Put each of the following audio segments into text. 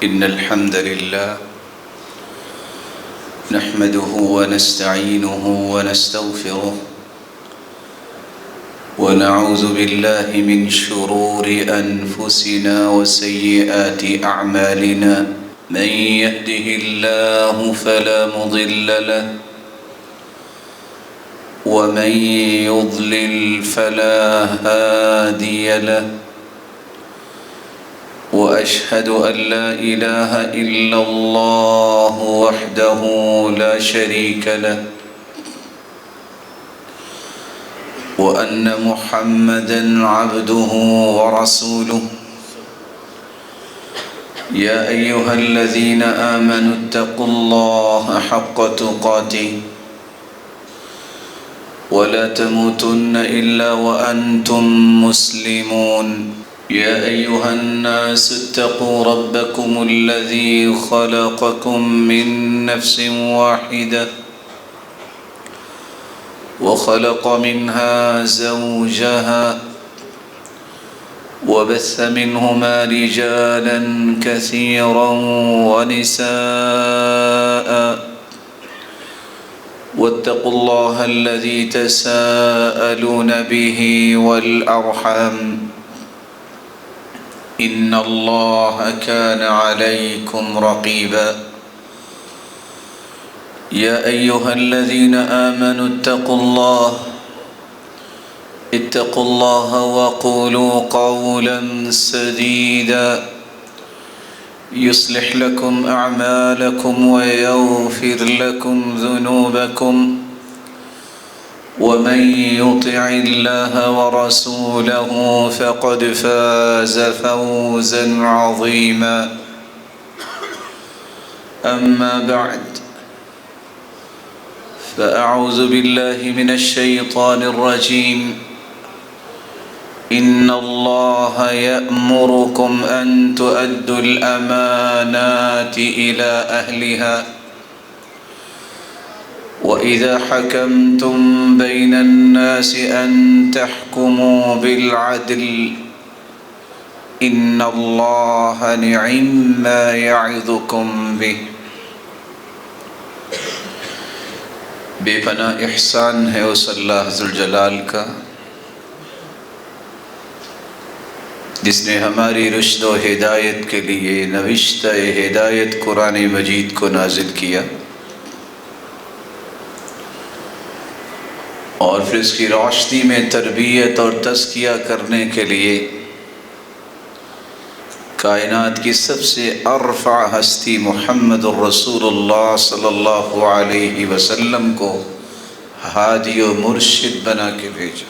إن الحمد لله نحمده ونستعينه ونستغفره ونعوذ بالله من شرور أنفسنا وسيئات أعمالنا من يهده الله فلا مضل له ومن يضلل فلا هادي له وأشهد أن لا إله إلا الله وحده لا شريك له وأن محمدًا عبده ورسوله يا أيها الذين آمنوا اتقوا الله حق تقاته ولا تموتن إلا وأنتم مسلمون يا أيها الناس اتقوا ربكم الذي خلقكم من نفس واحدة وخلق منها زوجها وبث منهما رجالا كثيرا ونساء واتقوا الله الذي تساءلون به والأرحام إن الله كان عليكم رقيبا يا أيها الذين آمنوا اتقوا الله وقولوا قولا سديدا يصلح لكم أعمالكم ويغفر لكم ذنوبكم ومن يطع الله ورسوله فقد فاز فوزا عظيما أما بعد فأعوذ بالله من الشيطان الرجيم إن الله يأمركم أن تؤدوا الأمانات إلى أهلها وإذا حكمتم بين الناس أن تحكموا بالعدل إن الله نعم ما يعظكم به بے پناہ احسان ہے اس اللہ ذوالجلال کا جس نے ہماری رشد و ہدایت کے لیے نوشتہ ہدایت قرآن مجید کو نازل کیا اور پھر اس کی روشنی میں تربیت اور تزکیہ کرنے کے لیے کائنات کی سب سے ارفع ہستی محمد الرسول اللہ صلی اللہ علیہ وسلم کو ہادی و مرشد بنا کے بھیجا،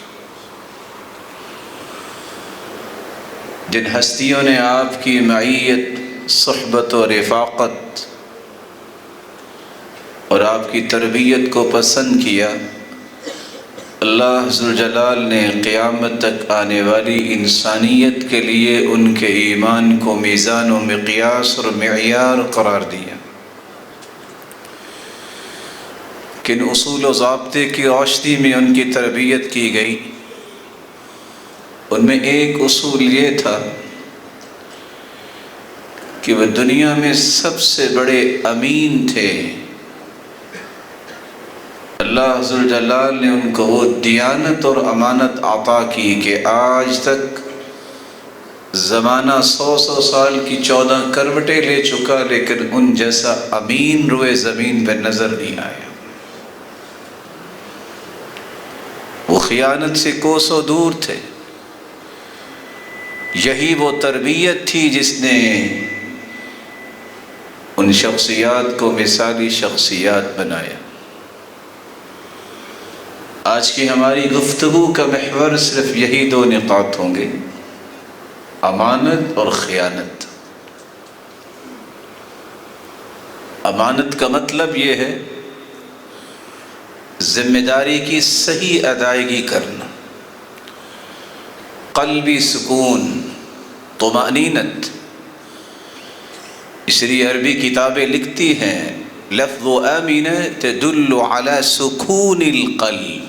جن ہستیوں نے آپ کی معیت، صحبت و رفاقت اور آپ کی تربیت کو پسند کیا، اللہ ذوالجلال نے قیامت تک آنے والی انسانیت کے لیے ان کے ایمان کو میزان و مقیاس اور معیار قرار دیا۔ کن اصول و ضابطے کی روشنی میں ان کی تربیت کی گئی؟ ان میں ایک اصول یہ تھا کہ وہ دنیا میں سب سے بڑے امین تھے۔ اللہ ذوالجلال نے ان کو وہ دیانت اور امانت عطا کی کہ آج تک زمانہ 100 سال کی 14 کروٹیں لے چکا، لیکن ان جیسا امین روئے زمین پہ نظر نہیں آیا۔ وہ خیانت سے کوسوں دور تھے۔ یہی وہ تربیت تھی جس نے ان شخصیات کو مثالی شخصیات بنایا۔ آج کی ہماری گفتگو کا محور صرف یہی 2 نقاط ہوں گے، امانت اور خیانت۔ امانت کا مطلب یہ ہے ذمہ داری کی صحیح ادائیگی کرنا، قلبی سکون، طمأنینت۔ اس لیے عربی کتابیں لکھتی ہیں لفظ آمین تدل علی سکون القلب،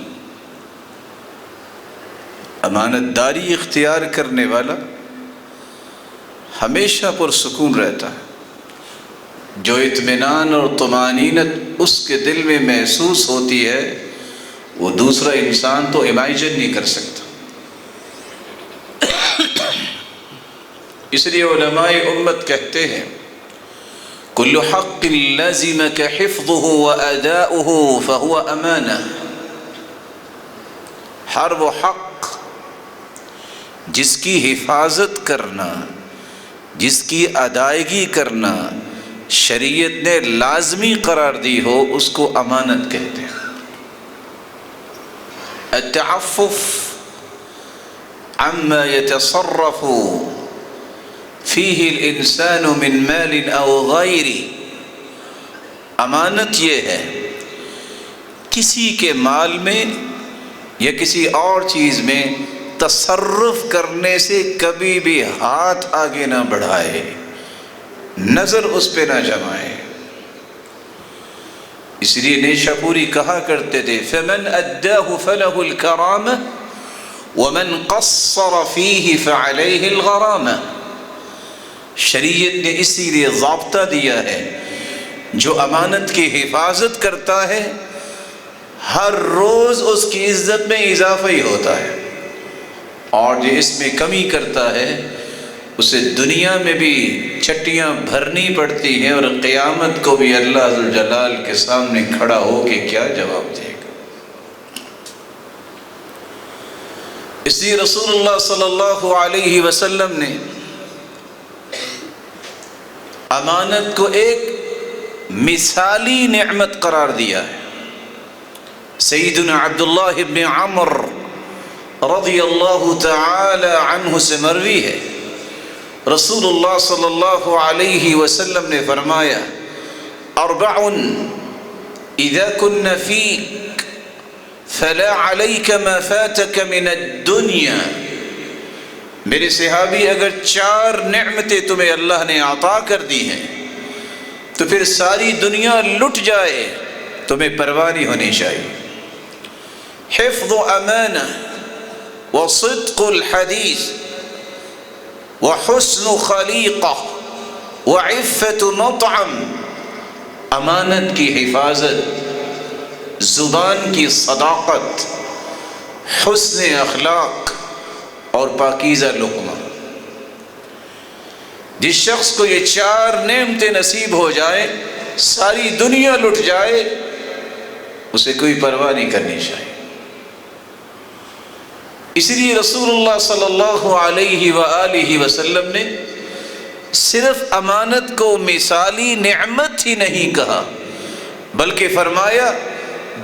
امانت داری اختیار کرنے والا ہمیشہ پرسکون رہتا ہے، جو اطمینان اور طمانینت اس کے دل میں محسوس ہوتی ہے وہ دوسرا انسان تو امیجن نہیں کر سکتا۔ اس لیے علماء امت کہتے ہیں کل حق لزمک حفظه واداؤه فهو امانہ، ہر وہ حق جس کی حفاظت کرنا، جس کی ادائیگی کرنا شریعت نے لازمی قرار دی ہو اس کو امانت کہتے ہیں۔ التعفف عما يتصرف فيه الانسان من مال او غیرہ، امانت یہ ہے کسی کے مال میں یا کسی اور چیز میں تصرف کرنے سے کبھی بھی ہاتھ آگے نہ بڑھائے، نظر اس پہ نہ جمائے۔ اس لیے نیشاپوری کہا کرتے تھے فمن اداہ فلہ الکرامہ ومن قصر فیہ فعلیہ الغرامہ۔ شریعت نے اسی لیے ضابطہ دیا ہے جو امانت کی حفاظت کرتا ہے ہر روز اس کی عزت میں اضافہ ہی ہوتا ہے، اور جو اس میں کمی کرتا ہے اسے دنیا میں بھی چھٹیاں بھرنی پڑتی ہیں اور قیامت کو بھی اللہ ذوالجلال کے سامنے کھڑا ہو کے کیا جواب دے گا۔ اس لیے رسول اللہ صلی اللہ علیہ وسلم نے امانت کو ایک مثالی نعمت قرار دیا ہے۔ سیدنا عبداللہ ابن عمر رضی اللہ تعالی عنہ سے مروی ہے رسول اللہ صلی اللہ علیہ وسلم نے فرمایا اربع اذا کن فیک فلا علیک ما فاتک من الدنیا۔ میرے صحابی اگر 4 نعمتیں تمہیں اللہ نے عطا کر دی ہیں تو پھر ساری دنیا لٹ جائے تمہیں پرواہ نہیں ہونی چاہیے۔ حفظ امانہ وصدق الحدیث وحسن خلیقہ وعفت مطعم، امانت کی حفاظت، زبان کی صداقت، حسن اخلاق اور پاکیزہ لقمہ۔ جس شخص کو یہ 4 نعمتیں نصیب ہو جائے ساری دنیا لٹ جائے اسے کوئی پرواہ نہیں کرنی چاہیے۔ اس لیے رسول اللہ صلی اللہ علیہ وآلہ وسلم نے صرف امانت کو مثالی نعمت ہی نہیں کہا بلکہ فرمایا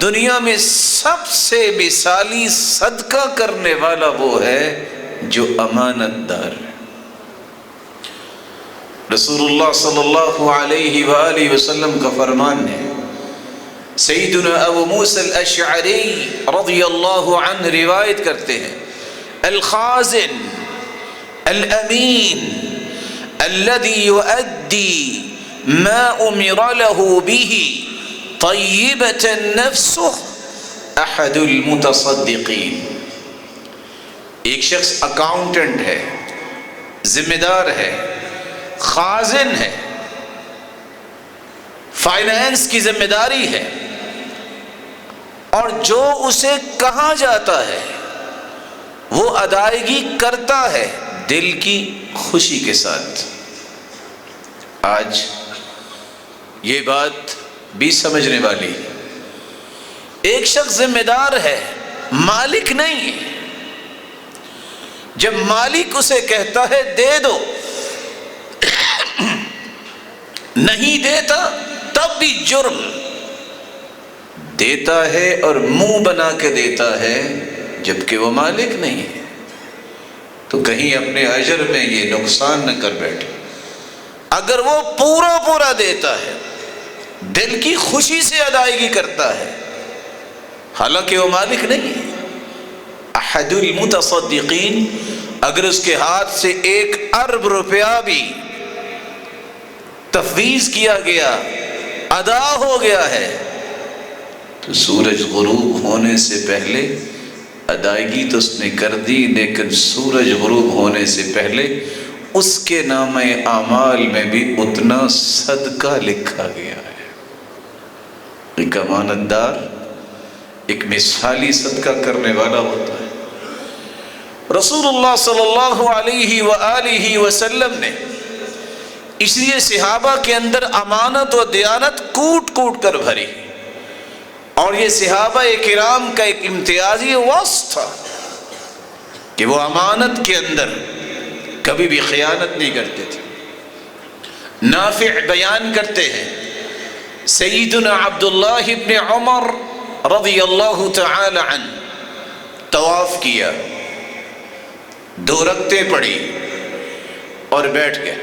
دنیا میں سب سے مثالی صدقہ کرنے والا وہ ہے جو امانت دار ہے۔ رسول اللہ صلی اللہ علیہ وآلہ وسلم کا فرمان ہے، سیدنا ابو موسیٰ الاشعری رضی اللہ عنہ روایت کرتے ہیں الخازن الامین الذي يؤدي ما امر له به طیبة نفسه احد المتصدقین۔ ایک شخص اکاؤنٹنٹ ہے، ذمہ دار ہے، خازن ہے، فائنانس کی ذمہ داری ہے، اور جو اسے کہا جاتا ہے وہ ادائیگی کرتا ہے دل کی خوشی کے ساتھ۔ آج یہ بات بھی سمجھنے والی ہے، ایک شخص ذمہ دار ہے، مالک نہیں ہے، جب مالک اسے کہتا ہے دے دو نہیں دیتا تب بھی جرم، دیتا ہے اور منہ بنا کے دیتا ہے جبکہ وہ مالک نہیں ہے، تو کہیں اپنے اجر میں یہ نقصان نہ کر بیٹھے۔ اگر وہ پورا دیتا ہے، دل کی خوشی سے ادائیگی کرتا ہے، حالانکہ وہ مالک نہیں ہے، احد المتصدقین، اگر اس کے ہاتھ سے 1 ارب روپیہ بھی تفویض کیا گیا، ادا ہو گیا ہے، تو سورج غروب ہونے سے پہلے ادائیگی تو اس نے کر دی، لیکن سورج غروب ہونے سے پہلے اس کے نام اعمال میں بھی اتنا صدقہ لکھا گیا ہے۔ ایک امانت دار ایک مثالی صدقہ کرنے والا ہوتا ہے۔ رسول اللہ صلی اللہ علیہ وآلہ وسلم نے اس لیے صحابہ کے اندر امانت و دیانت کوٹ کوٹ کر بھری، اور یہ صحابہ کرام کا ایک امتیازی وصف تھا کہ وہ امانت کے اندر کبھی بھی خیانت نہیں کرتے تھے۔ نافع بیان کرتے ہیں سیدنا عبداللہ ابن عمر رضی اللہ تعالی عنہ طواف کیا، 2 رکعتیں پڑھی اور بیٹھ گئے۔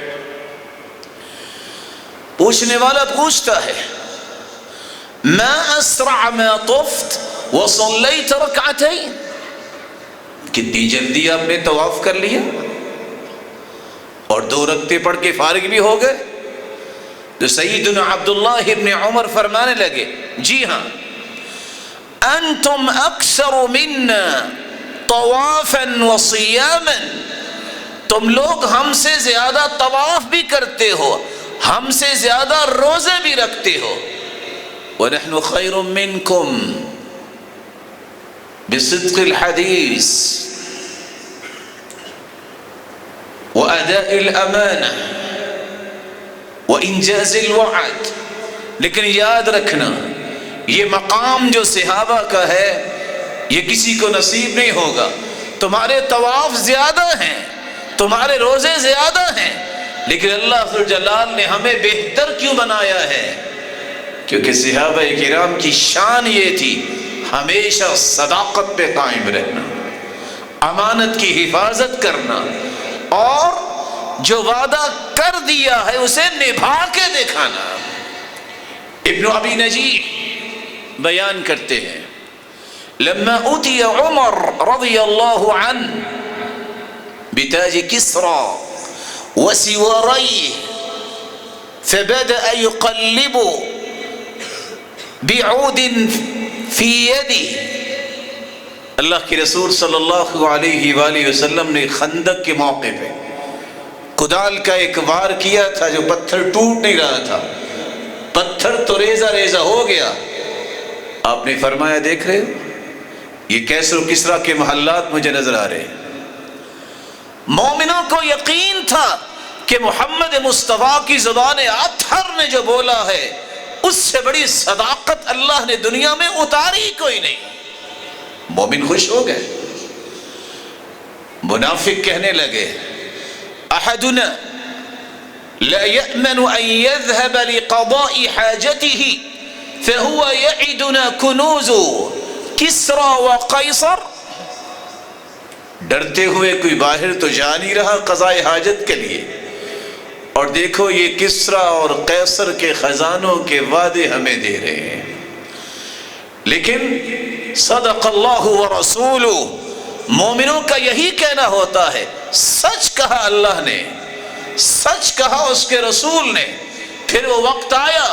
پوچھنے والا پوچھتا ہے ما اسرع ما طفت وصلیت رکعتین، کتنی جلدی آپ نے طواف کر لیا اور 2 رکعتیں پڑھ کے فارغ بھی ہو گئے؟ تو سیدنا عبداللہ ابن عمر فرمانے لگے جی ہاں، انتم اکثر منا طوافا وصیاما، تم لوگ ہم سے زیادہ طواف بھی کرتے ہو، ہم سے زیادہ روزے بھی رکھتے ہو، ونحن خیر منکم بصدق الحدیث واداء الامانہ وانجاز الوعد۔ لیکن یاد رکھنا یہ مقام جو صحابہ کا ہے یہ کسی کو نصیب نہیں ہوگا۔ تمہارے طواف زیادہ ہیں، تمہارے روزے زیادہ ہیں، لیکن اللہ ذوالجلال نے ہمیں بہتر کیوں بنایا ہے؟ کیونکہ صحابہ کرام کی شان یہ تھی ہمیشہ صداقت پہ قائم رہنا، امانت کی حفاظت کرنا، اور جو وعدہ کر دیا ہے اسے نبھا کے دکھانا۔ ابن ابی نجیح بیان کرتے ہیں لما اتی عمر رضی اللہ عنہ بتاج کسرى وسواريه فبدأ يقلب بعود في يده، اللہ کے رسول صلی اللہ علیہ وآلہ وسلم نے خندق کے موقع پہ کدال کا ایک وار کیا تھا جو پتھر ٹوٹ نہیں رہا تھا، پتھر تو ریزہ ریزہ ہو گیا۔ آپ نے فرمایا دیکھ رہے ہو یہ کیسر و کسریٰ کے محلات مجھے نظر آ رہے ہیں۔ مومنوں کو یقین تھا کہ محمد مصطفیٰ کی زبان اطہر نے جو بولا ہے اس سے بڑی صداقت اللہ نے دنیا میں اتاری کوئی نہیں۔ مومن خوش ہو گئے۔ منافق کہنے لگے احدنا لا يأمن ان يذهب لقضاء حاجته فهو يعدنا كنوز کسریٰ وقیصر، ڈرتے ہوئے کوئی باہر تو جا نہیں رہا قضاء حاجت کے لیے، اور دیکھو یہ کسریٰ اور قیصر کے خزانوں کے وعدے ہمیں دے رہے ہیں۔ لیکن صدق اللہ ورسولہ، مومنوں کا یہی کہنا ہوتا ہے سچ کہا اللہ نے، سچ کہا اس کے رسول نے۔ پھر وہ وقت آیا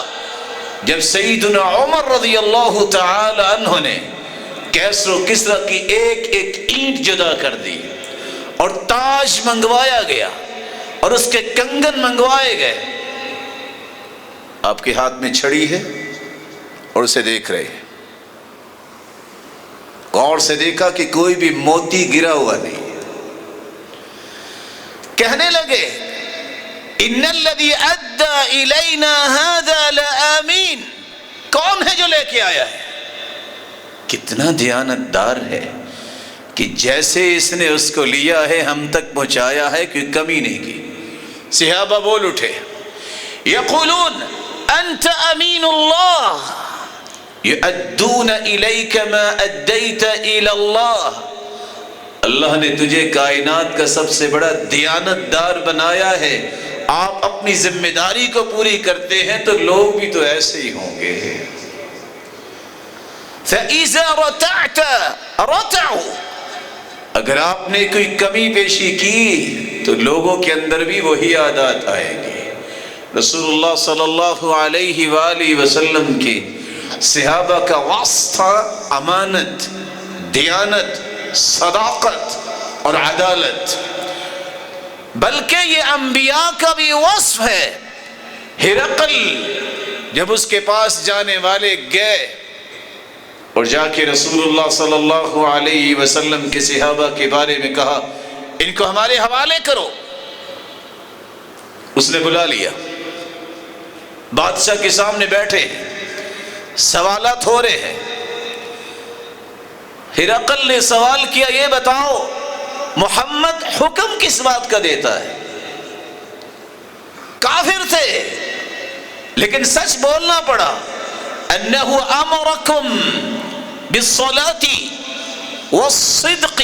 جب سیدنا عمر رضی اللہ تعالی عنہ نے کیسر و کسریٰ کی ایک ایک اینٹ جدا کر دی، اور تاج منگوایا گیا اور اس کے کنگن منگوائے گئے۔ آپ کے ہاتھ میں چھڑی ہے اور اسے دیکھ رہے ہیں، غور سے دیکھا کہ کوئی بھی موتی گرا ہوا نہیں۔ کہنے لگے ان الذي ادى الينا هذا لآمین، کون ہے جو لے کے آیا ہے؟ کتنا دیانت دار ہے کہ جیسے اس نے اس کو لیا ہے ہم تک پہنچایا ہے، کوئی کمی نہیں کی۔ صحابہ بول اٹھے یقولون انت امین اللہ یؤدون الیک ما ادیت الی اللہ، اللہ نے تجھے کائنات کا سب سے بڑا دیانت دار بنایا ہے، آپ اپنی ذمہ داری کو پوری کرتے ہیں تو لوگ بھی تو ایسے ہی ہوں گے۔ فَإِذَا رَتَعْتَ رَتَعُوا، اگر آپ نے کوئی کمی پیشی کی تو لوگوں کے اندر بھی وہی عادات آئے گی۔ رسول اللہ صلی اللہ علیہ وآلہ وسلم کی صحابہ کا واسطہ تھا امانت، دیانت، صداقت اور عدالت۔ بلکہ یہ انبیاء کا بھی وصف ہے۔ ہرقل جب اس کے پاس جانے والے گئے اور جا کے رسول اللہ صلی اللہ علیہ وسلم کے صحابہ کے بارے میں کہا ان کو ہمارے حوالے کرو، اس نے بلا لیا، بادشاہ کے سامنے بیٹھے ہیں، سوالات ہو رہے ہیں۔ ہرقل نے سوال کیا یہ بتاؤ محمد حکم کس بات کا دیتا ہے؟ کافر تھے لیکن سچ بولنا پڑا، انہ امرکم بالصلاۃ والصدق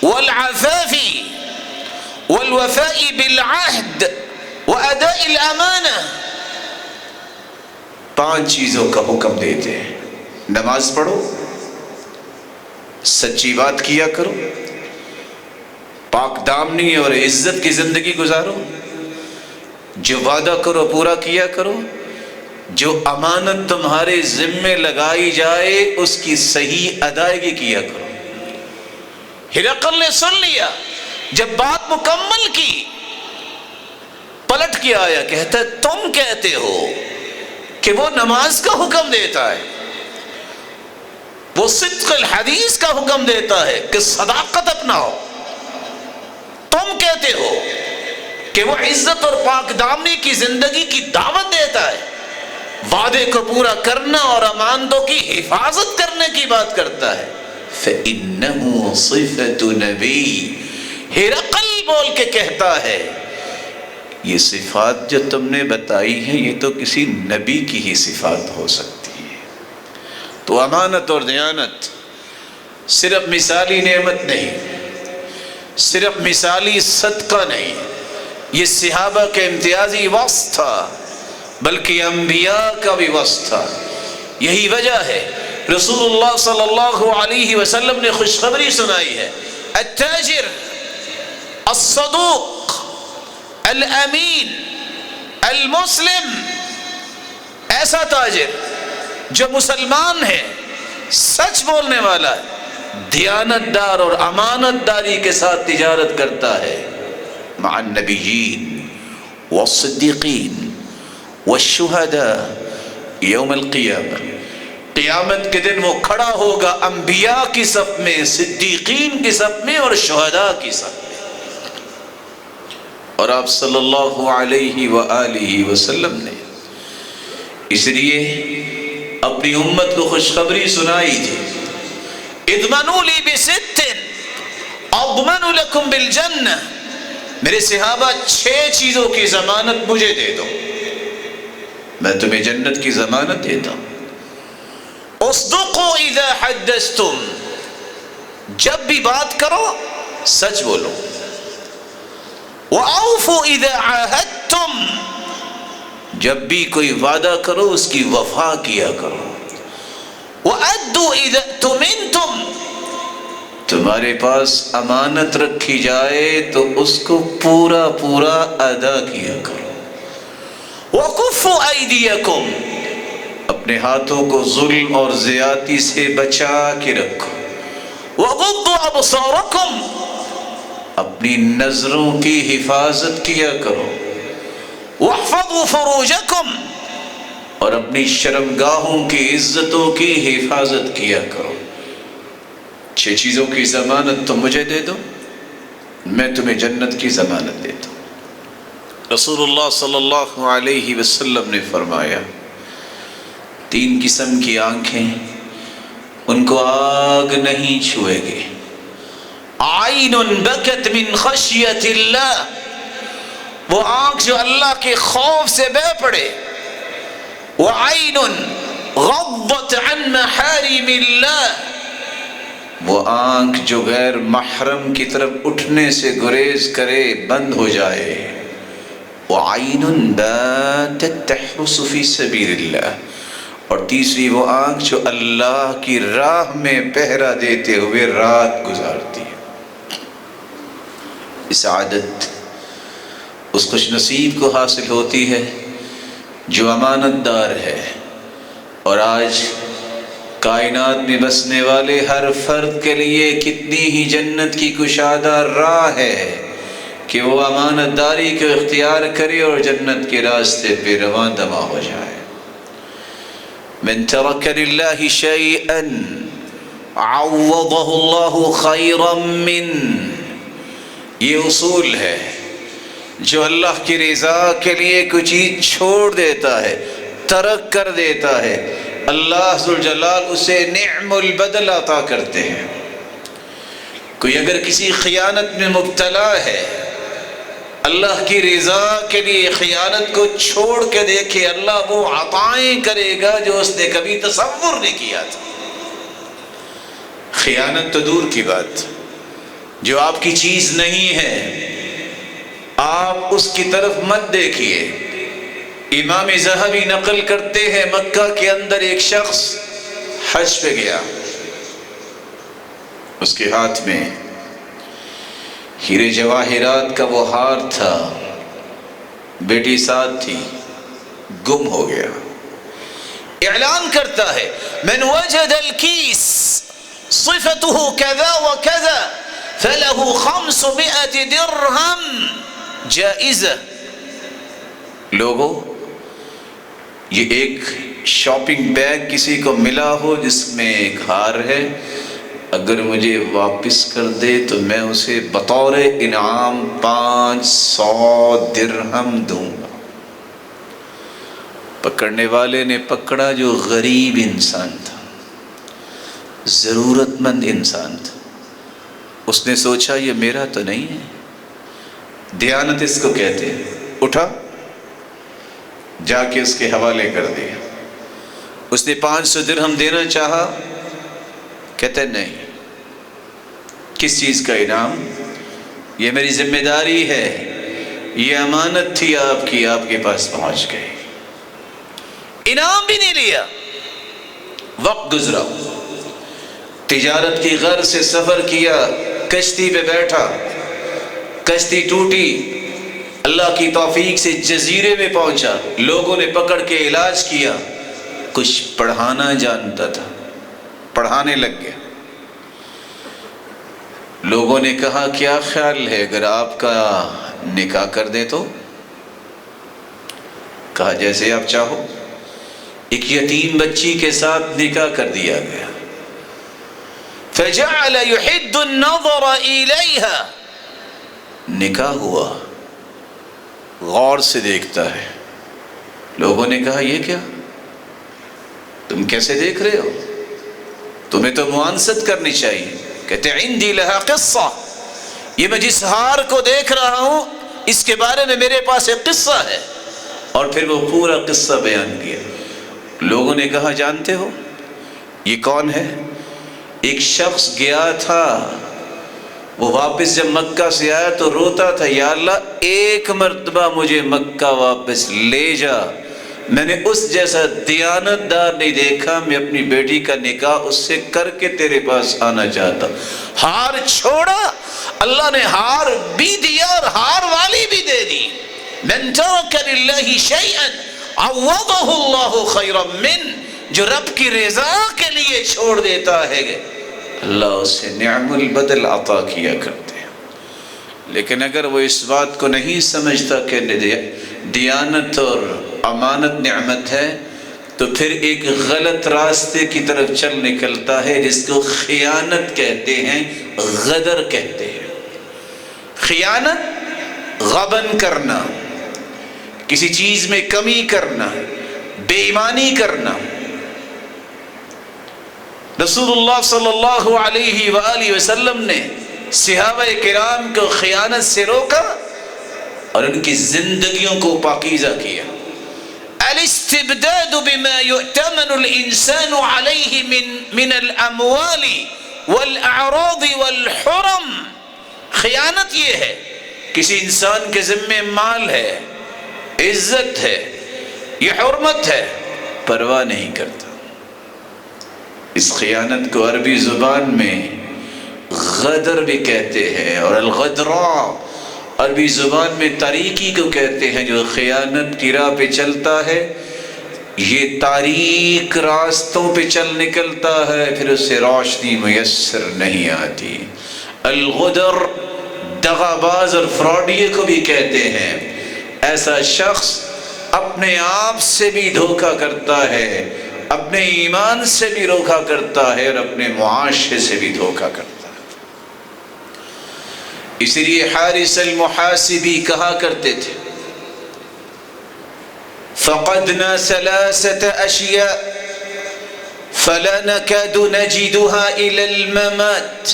والعفاف والوفاء بالعہد واداء الامانہ، 5 چیزوں کا حکم دیتے ہیں۔ نماز پڑھو، سچی بات کیا کرو، پاک دامنی اور عزت کی زندگی گزارو، جو وعدہ کرو پورا کیا کرو، جو امانت تمہارے ذمے لگائی جائے اس کی صحیح ادائیگی کیا کرو۔ ہرقل نے سن لیا، جب بات مکمل کی پلٹ کے آیا، کہتا ہے تم کہتے ہو کہ وہ نماز کا حکم دیتا ہے، وہ صدق الحدیث کا حکم دیتا ہے کہ صداقت اپناؤ، تم کہتے ہو کہ وہ عزت اور پاک دامنی کی زندگی کی دعوت دیتا ہے، وعدے کو پورا کرنا اور امانتوں کی حفاظت کرنے کی بات کرتا ہے۔ فَإِنَّهُ صِفَةُ نَبِيٍّ، ہرقل بول کے کہتا ہے یہ صفات جو تم نے بتائی ہیں یہ تو کسی نبی کی ہی صفات ہو سکتی ہے۔ تو امانت اور دیانت صرف مثالی نعمت نہیں، صرف مثالی صدقہ نہیں، یہ صحابہ کے امتیازی وصف تھا، بلکہ انبیاء کا بھی وصف تھا۔ یہی وجہ ہے رسول اللہ صلی اللہ علیہ وسلم نے خوشخبری سنائی ہے، التاجر الصدوق الامین المسلم، ایسا تاجر جو مسلمان ہے، سچ بولنے والا ہے، دیانت دار اور امانت داری کے ساتھ تجارت کرتا ہے، مع النبیین والصدیقین والشہداء یوم القیامہ، قیامت کے دن وہ کھڑا ہوگا انبیاء کی صف میں، صدیقین کی صف میں اور شہداء کی صف میں۔ اور آپ صلی اللہ علیہ وآلہ وسلم نے اس لیے اپنی امت کو خوشخبری سنائی تھی، اضمنوا لی بست اضمن لکم بالجنہ، میرے صحابہ 6 چیزوں کی ضمانت مجھے دے دو، میں تمہیں جنت کی ضمانت دیتا ہوں۔ اصدقوا اذا حدثتم، جب بھی بات کرو سچ بولو، وَأَوْفُوا إِذَا عَاهَدتُّمْ، جب بھی کوئی وعدہ کرو اس کی وفا کیا کرو، وَأَدُّوا إِذَا اؤْتُمِنْتُمْ، تمہارے پاس امانت رکھی جائے تو اس کو پورا پورا ادا کیا کرو، وَكُفُّوا أَيْدِيَكُمْ، اپنے ہاتھوں کو ظلم اور زیادتی سے بچا کے رکھو، وَغُضُّوا أَبْصَارَكُمْ، اپنی نظروں کی حفاظت کیا کرو، واحفظوا فروجکم، اور اپنی شرمگاہوں کی عزتوں کی حفاظت کیا کرو۔ 6 چیزوں کی ضمانت تم مجھے دے دو، میں تمہیں جنت کی ضمانت دیتا ہوں۔ رسول اللہ صلی اللہ علیہ وسلم نے فرمایا 3 قسم کی آنکھیں ان کو آگ نہیں چھوئے گی، عین بکت من خشیت اللہ، وہ آنکھ جو اللہ کے خوف سے بہ پڑے، وعین غضت عن محارم اللہ، وہ آنکھ جو غیر محرم کی طرف اٹھنے سے گریز کرے، بند ہو جائے، وعین باتت تحرس فی سبیل اللہ، اور تیسری وہ آنکھ جو اللہ کی راہ میں پہرا دیتے ہوئے رات گزارتی ہے۔ اس عادت اس خوش نصیب کو حاصل ہوتی ہے جو امانت دار ہے، اور آج کائنات میں بسنے والے ہر فرد کے لیے کتنی ہی جنت کی کشادہ راہ ہے کہ وہ امانت داری کو اختیار کرے اور جنت کے راستے پہ رواں دواں ہو جائے۔ من ترک للہ شیئا عوضہ اللہ خیرا من، یہ اصول ہے، جو اللہ کی رضا کے لیے کوئی چیز چھوڑ دیتا ہے، ترک کر دیتا ہے، اللہ ذوالجلال اسے نعم البدل عطا کرتے ہیں۔ کوئی اگر کسی خیانت میں مبتلا ہے، اللہ کی رضا کے لیے خیانت کو چھوڑ کے دیکھے، اللہ وہ عطائیں کرے گا جو اس نے کبھی تصور نہیں کیا تھا۔ خیانت تو دور کی بات، جو آپ کی چیز نہیں ہے آپ اس کی طرف مت دیکھیے۔ امام ذہبی نقل کرتے ہیں مکہ کے اندر ایک شخص حج پہ گیا، اس کے ہاتھ میں ہیرے جواہرات کا وہ ہار تھا، بیٹی ساتھ تھی، گم ہو گیا۔ اعلان کرتا ہے من وجد الکیس صفته كذا وكذا فله 500 درہم جائزہ۔ لوگوں، یہ ایک شاپنگ بیگ کسی کو ملا ہو جس میں ایک ہار ہے، اگر مجھے واپس کر دے تو میں اسے بطور انعام 500 درہم دوں گا۔ پکڑنے والے نے پکڑا جو غریب انسان تھا، ضرورت مند انسان تھا۔ اس نے سوچا یہ میرا تو نہیں ہے، دیانت اس کو کہتے ہیں، اٹھا جا کے اس کے حوالے کر دیا۔ اس نے 500 درہم دینا چاہا، کہتے نہیں، کس چیز کا انعام؟ یہ میری ذمہ داری ہے، یہ امانت تھی آپ کی، آپ کے پاس پہنچ گئی۔ انعام بھی نہیں لیا۔ وقت گزرا، تجارت کی غرض سے سفر کیا، کشتی پہ بیٹھا، کشتی ٹوٹی، اللہ کی توفیق سے جزیرے میں پہنچا، لوگوں نے پکڑ کے علاج کیا، کچھ پڑھانا جانتا تھا، پڑھانے لگ گیا۔ لوگوں نے کہا کیا خیال ہے اگر آپ کا نکاح کر دیں تو؟ کہا جیسے آپ چاہو۔ ایک یتیم بچی کے ساتھ نکاح کر دیا گیا۔ فجعل يحد النظر إليها، نکاح ہوا، غور سے دیکھتا ہے۔ لوگوں نے کہا یہ کیا، تم کیسے دیکھ رہے ہو، تمہیں تو معانست کرنی چاہیے۔ کہتے عندي لها قصہ، یہ میں جس ہار کو دیکھ رہا ہوں اس کے بارے میں میرے پاس ایک قصہ ہے۔ اور پھر وہ پورا قصہ بیان کیا۔ لوگوں نے کہا جانتے ہو یہ کون ہے؟ ایک شخص گیا تھا، وہ واپس جب مکہ سے آیا تو روتا تھا، یا اللہ ایک مرتبہ مجھے مکہ واپس لے جا، میں نے اس جیسا دیانت دار نہیں دیکھا، میں اپنی بیٹی کا نکاح اس سے کر کے تیرے پاس آنا چاہتا۔ ہار چھوڑا، اللہ نے ہار بھی دیا اور ہار والی بھی دے دی۔ من ترک للہ شیئا عوضہ اللہ خیرا من، جو رب کی رضا کے لیے چھوڑ دیتا ہے اللہ اسے نعم البدل عطا کیا کرتے ہیں۔ لیکن اگر وہ اس بات کو نہیں سمجھتا کہ دیانت اور امانت نعمت ہے تو پھر ایک غلط راستے کی طرف چل نکلتا ہے جس کو خیانت کہتے ہیں، غدر کہتے ہیں۔ خیانت غبن کرنا، کسی چیز میں کمی کرنا، بے ایمانی کرنا۔ رسول اللہ صلی اللہ علیہ وآلہ وسلم نے صحابہ کرام کو خیانت سے روکا اور ان کی زندگیوں کو پاکیزہ کیا۔ الاستبداد بما يؤتمن الانسان عليه من الاموال والاعراض والحرم، خیانت یہ ہے کسی انسان کے ذمے مال ہے، عزت ہے، یہ حرمت ہے، پرواہ نہیں کرتا۔ اس خیانت کو عربی زبان میں غدر بھی کہتے ہیں، اور الغدراء عربی زبان میں تاریکی کو کہتے ہیں۔ جو خیانت کی راہ پہ چلتا ہے یہ تاریک راستوں پہ چل نکلتا ہے، پھر اس سے روشنی میسر نہیں آتی۔ الغدر دغاباز اور فراڈیے کو بھی کہتے ہیں۔ ایسا شخص اپنے آپ سے بھی دھوکہ کرتا ہے، اپنے ایمان سے بھی دھوکہ کرتا ہے، اور اپنے معاشرے سے بھی دھوکہ کرتا ہے۔ اس لیے حارث المحاسبی کہا کرتے تھے فقدنا ثلاثة أشياء فلا نكاد نجدها إلى الممات۔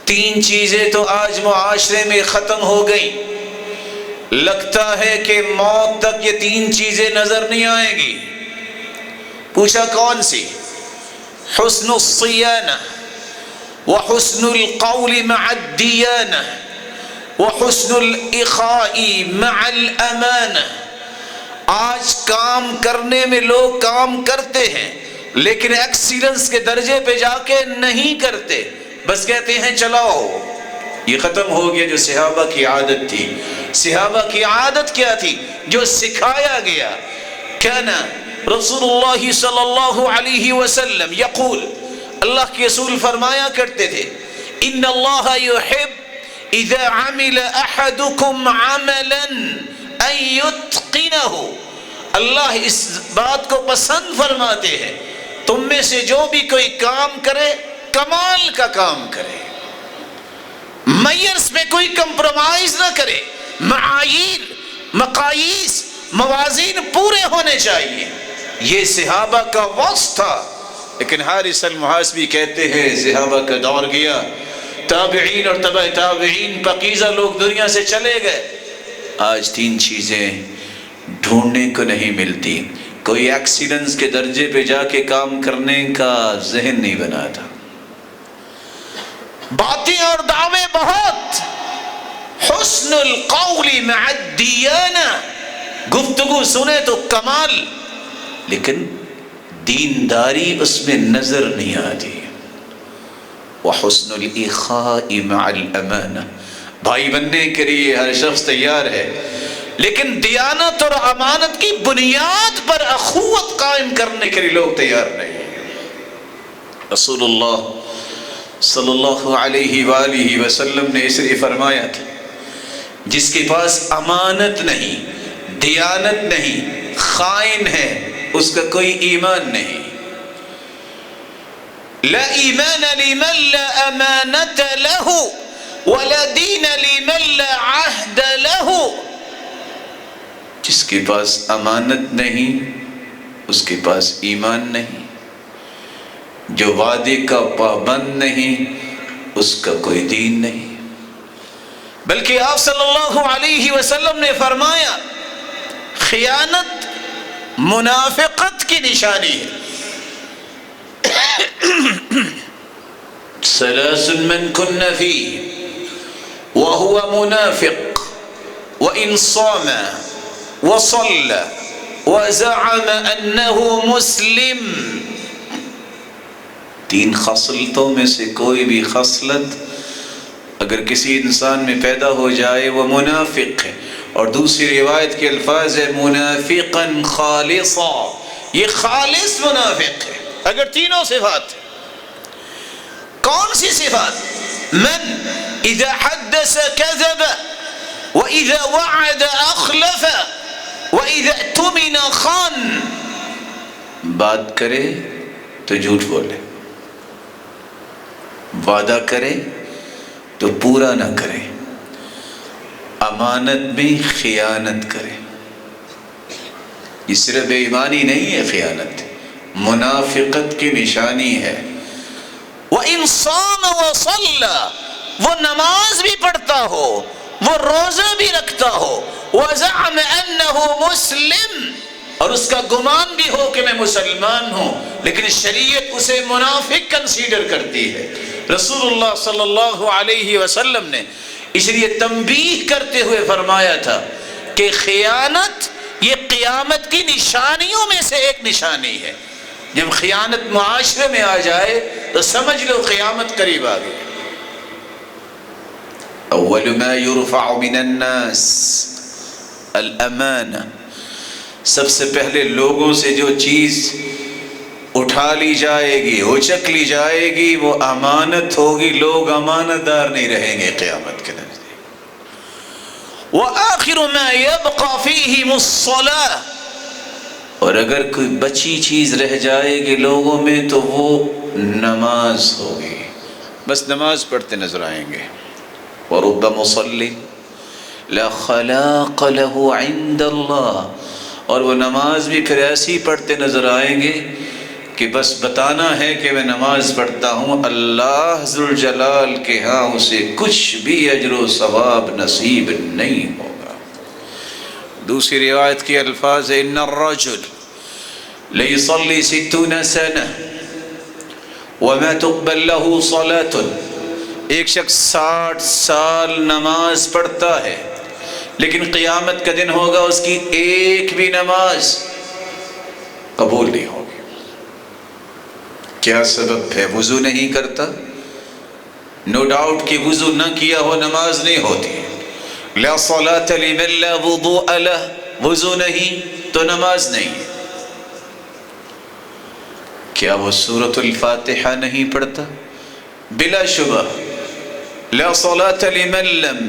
تین چیزیں تو آج معاشرے میں ختم ہو گئی، لگتا ہے کہ موت تک یہ تین چیزیں نظر نہیں آئیں گی۔ پوچھا کون سی؟ حسن الصیانہ وحسن القول مع الدیانہ وحسن الإخاء مع الامانہ۔ آج کام کرنے میں لوگ کام کرتے ہیں لیکن ایکسیلنس کے درجے پہ جا کے نہیں کرتے، بس کہتے ہیں چلاؤ۔ یہ ختم ہو گیا جو صحابہ کی عادت تھی۔ صحابہ کی عادت کیا تھی؟ جو سکھایا گیا۔ کان رسول اللہ صلی اللہ علیہ وسلم یقول، اللہ کے رسول فرمایا کرتے تھے ان اللہ یحب اذا عمل احدکم عملا ان یتقنہ۔ اللہ اس بات کو پسند فرماتے ہیں تم میں سے جو بھی کوئی کام کرے کمال کا کام کرے، میئرز میں کوئی کمپرومائز نہ کرے، معاییر، مقاییس، موازین پورے ہونے چاہیے۔ یہ صحابہ کا وصف تھا۔ لیکن حارث المحاسبی کہتے ہیں صحابہ کا دور گیا، تابعین اور تبع تابعین پاکیزہ لوگ دنیا سے چلے گئے، آج تین چیزیں ڈھونڈنے کو نہیں ملتی۔ کوئی ایکسیلنس کے درجے پہ جا کے کام کرنے کا ذہن نہیں بنا تھا۔ باتیں اور دعوے بہت، حسن القول مع الدیانہ، گفتگو سنے تو کمال، لیکن دینداری اس میں نظر نہیں آتی۔ وحسن الاخاء مع الامانہ، بھائی بننے کے لیے ہر شخص تیار ہے، لیکن دیانت اور امانت کی بنیاد پر اخوت قائم کرنے کے لیے لوگ تیار نہیں۔ رسول اللہ صلی اللہ علیہ وآلہ وسلم نے اس لیے فرمایا تھا جس کے پاس امانت نہیں، دیانت نہیں، خائن ہے، اس کا کوئی ایمان نہیں۔ لا ایمان لمن لا امانت له ولا دین لمن لا عہد له۔ جس کے پاس امانت نہیں اس کے پاس ایمان نہیں، جو وعدے کا پابند نہیں اس کا کوئی دین نہیں۔ بلکہ آپ صلی اللہ علیہ وسلم نے فرمایا خیانت منافقت کی نشانی ہے۔ ثلاث من کن فیہ وهو منافق وإن صام وصلى وزعم أنه مسلم۔ تین خصلتوں میں سے کوئی بھی خصلت اگر کسی انسان میں پیدا ہو جائے وہ منافق ہے، اور دوسری روایت کے الفاظ ہے منافقا خالصا، یہ خالص منافق ہے۔ اگر تینوں صفات، کون سی صفات؟ من اذا حدث كذب واذا وعد اخلف واذا اؤتمن خان، بات کرے تو جھوٹ بولے، وعدہ کرے تو پورا نہ کرے، امانت میں خیانت کرے۔ یہ صرف بے ایمانی نہیں ہے، خیانت منافقت کی نشانی ہے۔ وَإِن صَامَ وَصَلَّى، وہ نماز بھی پڑھتا ہو، وہ روزہ بھی رکھتا ہو، وَزَعَمَ أَنَّهُ مُسْلِمٌ، اور اس کا گمان بھی ہو کہ میں مسلمان ہوں، لیکن شریعت اسے منافق کنسیڈر کرتی ہے۔ رسول اللہ صلی اللہ علیہ وسلم نے اس لیے تنبیہ کرتے ہوئے فرمایا تھا کہ خیانت یہ قیامت کی نشانیوں میں سے ایک نشانی ہے۔ جب خیانت معاشرے میں آ جائے تو سمجھ لو قیامت قریب آ گئی۔ اول ما يرفع من الناس الامانہ، سب سے پہلے لوگوں سے جو چیز اٹھا لی جائے گی، اچک لی جائے گی، وہ امانت ہوگی۔ لوگ امانت دار نہیں رہیں گے قیامت کے دن۔ وآخر ما يبقى فيهم الصلاة، اور اگر کوئی بچی چیز رہ جائے گی لوگوں میں تو وہ نماز ہوگی، بس نماز پڑھتے نظر آئیں گے۔ وَرُبَّ مُصَلٍّ لَا خَلَاقَ لَهُ عِندَ اللَّهِ، اور وہ نماز بھی پھر ایسی پڑھتے نظر آئیں گے کہ بس بتانا ہے کہ میں نماز پڑھتا ہوں، اللہ ذوالجلال کے ہاں اسے کچھ بھی اجر و ثواب نصیب نہیں ہوگا۔ دوسری روایت کے الفاظ ہیں ان الرجل لیصلی 60 سنہ وما تقبل له صلاة، ایک شخص 60 سال نماز پڑھتا ہے لیکن قیامت کا دن ہوگا اس کی ایک بھی نماز قبول نہیں ہوگی۔ کیا سبب ہے؟ وضو نہیں کرتا؟ نو ڈاؤٹ کہ وضو نہ کیا ہو نماز نہیں ہوتی۔ لا صلاة لمن لا وضوء له، وضو نہیں تو نماز نہیں۔ کیا وہ سورۃ الفاتحہ نہیں پڑھتا؟ بلا شبہ۔ لا صلاة لمن لم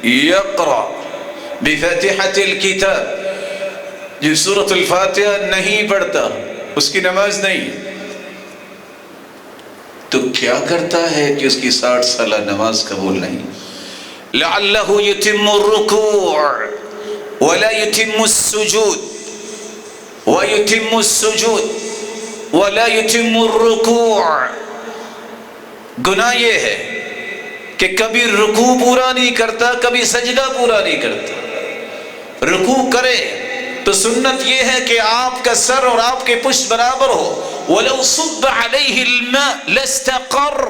يقرأ بفاتحة الكتاب، جو سورۃ الفاتحہ نہیں پڑھتا اس کی نماز نہیں۔ تو کیا کرتا ہے کہ اس کی 60 سالہ نماز قبول نہیں؟ لعلہ یتم الرکوع ولا یتم السجود ویتم السجود ولا یتم الرکوع، گناہ یہ ہے کہ کبھی رکوع پورا نہیں کرتا، کبھی سجدہ پورا نہیں کرتا۔ رکوع کرے تو سنت یہ ہے کہ آپ کا سر اور آپ کے پشت برابر ہو۔ وَلَوْ صُبَّ عَلَيْهِ الْمَاءُ لَاسْتَقَرَّ،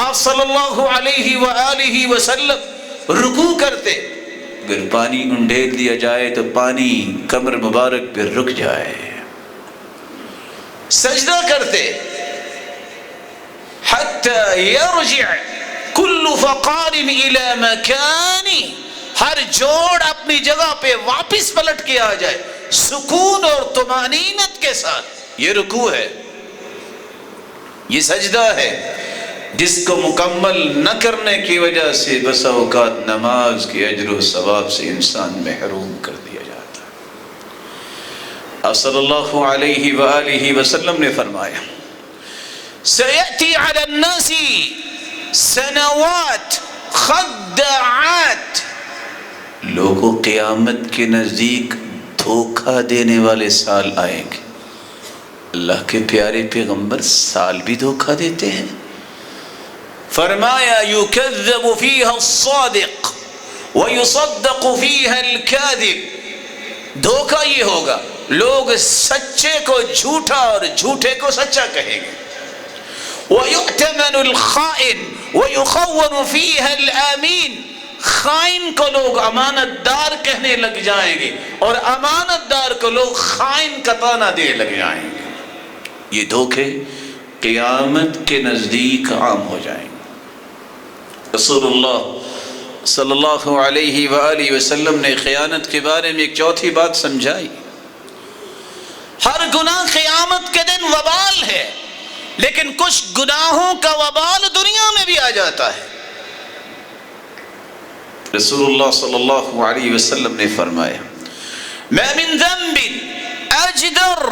آپ صلی اللہ علیہ وآلہ وسلم رکوع کرتے، اگر پانی انڈیل دیا جائے تو پانی کمر مبارک پہ رک جائے۔ سجدہ کرتے حَتَّى يَرْجِعْ كُلُّ فَقَارٍ إِلَى مَكَانِ، ہر جوڑ اپنی جگہ پہ واپس پلٹ کے آ جائے سکون اور طمانینت کے ساتھ۔ یہ رکوع ہے، یہ سجدہ ہے جس کو مکمل نہ کرنے کی وجہ سے بسا اوقات نماز کے اجر و ثواب سے انسان محروم کر دیا جاتا ہے۔ آپ صلی اللہ علیہ وآلہ وسلم نے فرمایا سَيَأْتِي عَلَى النَّاسِ سَنَوَاتٍ خَدَّعَاتٍ، لوگوں قیامت کے نزدیک دھوکہ دینے والے سال آئیں گے۔ اللہ کے پیارے پیغمبر سال بھی دھوکہ دیتے ہیں؟ فرمایا یکذب فیہا الصادق ویصدق فیہا الکاذب، دھوکہ یہ ہوگا لوگ سچے کو جھوٹا اور جھوٹے کو سچا کہیں گے۔ وَيُؤْتَمَنُ الْخَائِنُ وَيُخَوَّنُ فِيهَا الْآمِينَ، خائن کو لوگ امانت دار کہنے لگ جائیں گے اور امانت دار کو لوگ خائن کا طعنہ دینے لگ جائیں گے۔ یہ دھوکے قیامت کے نزدیک عام ہو جائیں گے۔ رسول اللہ صلی اللہ علیہ وآلہ وسلم نے خیانت کے بارے میں ایک چوتھی بات سمجھائی۔ ہر گناہ قیامت کے دن وبال ہے، لیکن کچھ گناہوں کا وبال دنیا میں بھی آ جاتا ہے۔ رسول اللہ صلی اللہ علیہ وسلم نے فرمایا ما من ذنب اجدر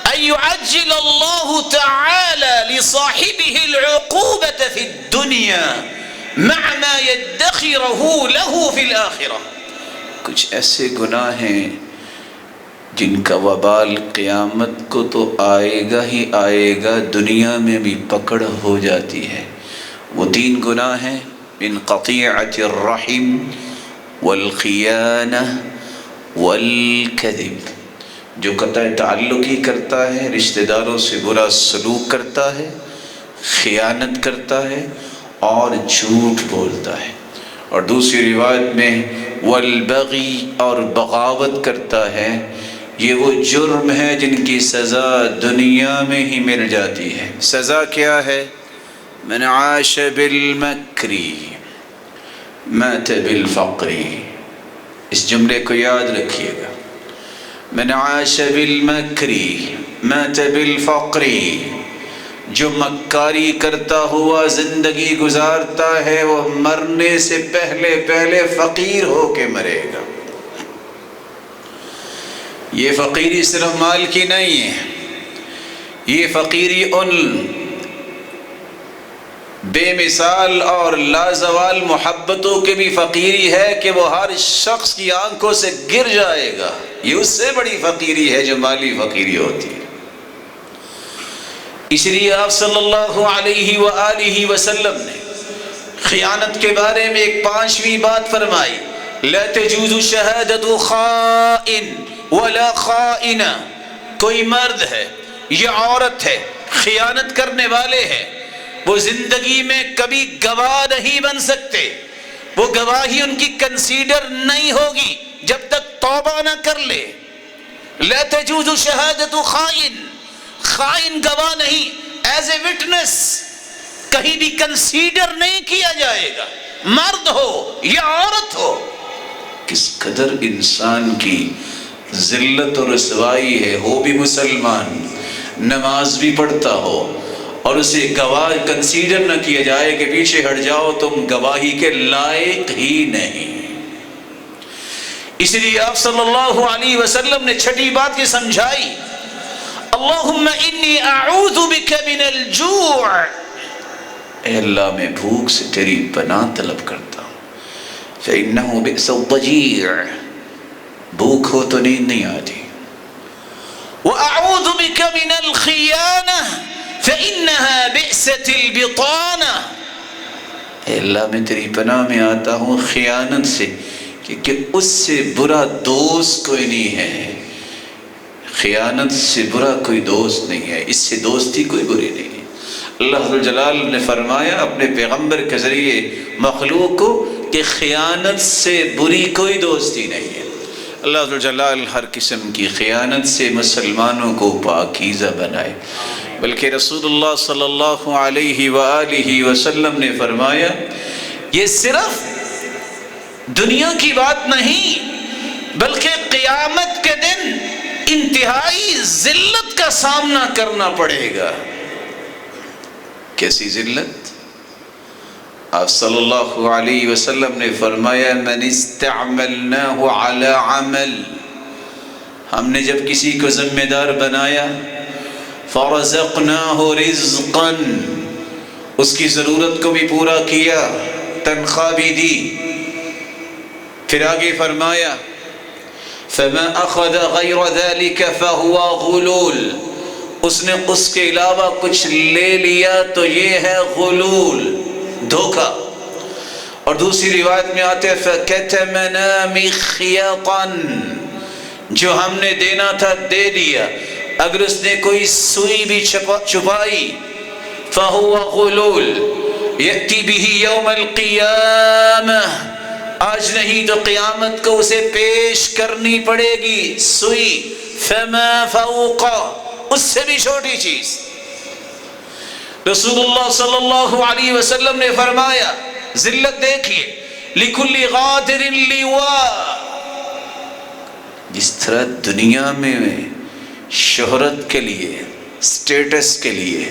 ان يعجل اللہ تعالی لصاحبه العقوبة في الدنیا مع ما يدخره له في الآخرہ، کچھ ایسے گناہ ہیں جن کا وبال قیامت کو تو آئے گا ہی آئے گا، دنیا میں بھی پکڑ ہو جاتی ہے۔ وہ 3 گناہ ہیں، من قطیعۃ الرحم والخیانہ والکذب، جو قطع تعلق ہی کرتا ہے، رشتہ داروں سے برا سلوک کرتا ہے، خیانت کرتا ہے اور جھوٹ بولتا ہے۔ اور دوسری روایت میں والبغی، اور بغاوت کرتا ہے۔ یہ وہ جرم ہے جن کی سزا دنیا میں ہی مل جاتی ہے۔ سزا کیا ہے؟ من عاش بالمکر مات بالفقر، اس جملے کو یاد رکھیے گا۔ من عاش بالمکر مات بالفقر، جو مکاری کرتا ہوا زندگی گزارتا ہے وہ مرنے سے پہلے پہلے فقیر ہو کے مرے گا۔ یہ فقیری صرف مال کی نہیں ہے، یہ فقیری ان بے مثال اور لازوال محبتوں کی بھی فقیری ہے کہ وہ ہر شخص کی آنکھوں سے گر جائے گا۔ یہ اس سے بڑی فقیری ہے جو مالی فقیری ہوتی ہے۔ اس لیے آپ صلی اللہ علیہ وآلہ وسلم نے خیانت کے بارے میں ایک 5ویں بات فرمائی، لا تجوز شہادت خائن ولا خائنہ۔ کوئی مرد ہے یا عورت ہے خیانت کرنے والے ہیں، وہ زندگی میں کبھی گواہ نہیں بن سکتے، وہ گواہی ان کی کنسیڈر نہیں ہوگی جب تک توبہ نہ کر لے۔ لا تجوز شہادت خائن، خائن گواہ نہیں، ایز اے وٹنس کہیں بھی کنسیڈر نہیں کیا جائے گا، مرد ہو یا عورت ہو۔ کس قدر انسان کی ذلت اور رسوائی ہے، ہو بھی مسلمان، نماز بھی پڑھتا ہو اور اسے گواہ کنسیڈر نہ کیا جائے کہ پیچھے ہٹ جاؤ، تم گواہی کے لائق ہی نہیں۔ اس لیے آپ صلی اللہ علیہ وسلم نے 6ٹھی بات یہ سمجھائی، اللہم انی اعوذ بک من الجوع، اے اللہ میں بھوک سے تیری پناہ طلب کرتا ہوں، فإنہ بئس الضجیع، بھوک ہو تو نیند نہیں آتی، وأعوذ بک من الخیانہ فإنها بئست البطانہ، اے اللہ میں تیری پناہ میں آتا ہوں خیانت سے، کہ اس سے برا دوست کوئی نہیں ہے، خیانت سے برا کوئی دوست نہیں ہے، اس سے دوستی کوئی بری نہیں ہے۔ اللہ جلال نے فرمایا اپنے پیغمبر کے ذریعے مخلوق کو کہ خیانت سے بری کوئی دوستی نہیں ہے۔ اللہ جلال ہر قسم کی خیانت سے مسلمانوں کو پاکیزہ بنائے، بلکہ رسول اللہ صلی اللہ علیہ وآلہ وسلم نے فرمایا یہ صرف دنیا کی بات نہیں بلکہ قیامت کے دن انتہائی ذلت کا سامنا کرنا پڑے گا۔ کیسی ذلت؟ آپ صلی اللہ علیہ وسلم نے فرمایا من استعملناہ علی عمل، ہم نے جب کسی کو ذمہ دار بنایا، فرزقناہ رزقا، اس کی ضرورت کو بھی پورا کیا، تنخواہ بھی دی، پھر آگے فرمایا فما اخذ غیر ذلك فهو غلول، اس نے اس کے علاوہ کچھ لے لیا تو یہ ہے غلول، دھوکہ۔ اور دوسری روایت میں آتے فَكَتَمَنَا مِخْيَطًا، جو ہم نے دینا تھا دے دیا، اگر اس نے کوئی سوئی بھی چھپائی فَهُوَ غُلُولٌ يَأْتِي بِهِ يَوْمَ الْقِيَامَةِ، آج نہیں تو قیامت کو اسے پیش کرنی پڑے گی سوئی، فَمَا فَوْقَ، اس سے بھی چھوٹی چیز۔ رسول اللہ صلی اللہ علیہ وسلم نے فرمایا ذلت دیکھیے، لِكُلِّ غَادِرٍ لِوَاء، جس طرح دنیا میں شہرت کے لیے، سٹیٹس کے لیے،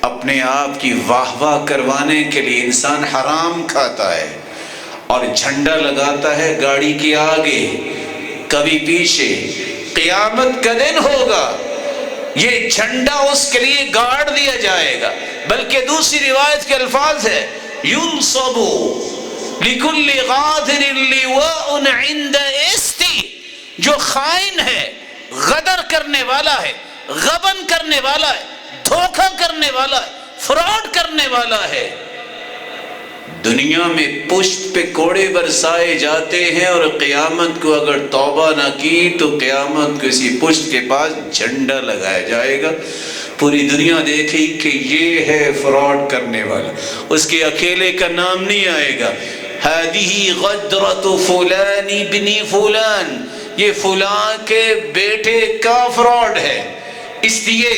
اپنے آپ کی واہ واہ کروانے کے لیے انسان حرام کھاتا ہے اور جھنڈا لگاتا ہے گاڑی کے آگے کبھی پیچھے، قیامت کا دن ہوگا یہ جھنڈا اس کے لیے گاڑ دیا جائے گا۔ بلکہ دوسری روایت کے الفاظ ہے يُنصَبُ لِكُلِّ غَادِرٍ لِوَاءٌ عِنْدَ إِسْتِ، جو خائن ہے، غدر کرنے والا ہے، غبن کرنے والا ہے، دھوکہ کرنے والا ہے، فراڈ کرنے والا ہے، دنیا میں پشت پہ کوڑے برسائے جاتے ہیں اور قیامت کو اگر توبہ نہ کی تو قیامت کو اسی پشت کے پاس جھنڈا لگایا جائے گا، پوری دنیا دیکھے کہ یہ ہے فراڈ کرنے والا، اس کے اکیلے کا نام نہیں آئے گا، ہذہ غدرۃ فلان ابن فلان، یہ فلاں کے بیٹے کا فراڈ ہے۔ اس لیے